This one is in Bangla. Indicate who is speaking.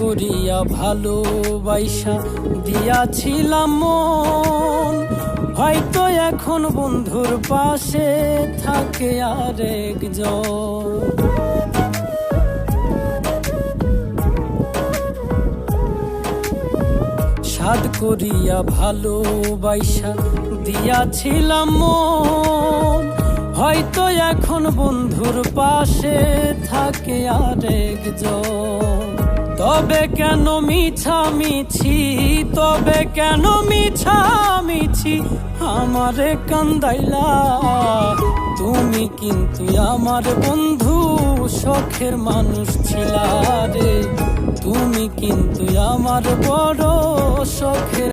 Speaker 1: করিয়া ভালোবাসা দিয়াছিলাম মন, হয়তো এখন বন্ধুর পাশে থাকে আরেকজন। সাধ করিয়া ভালোবাসা দিয়াছিলাম মন, হয়তো এখন বন্ধুর পাশে থাকে আরেকজন। তবে কেন মিছামিছি, তবে কেন মিছামিছি আমারে কান্দাইলা? তুমি কিন্তু আমার বন্ধু, শখের মানুষ ছিলা রে। তুমি কিন্তু আমার বড় শখের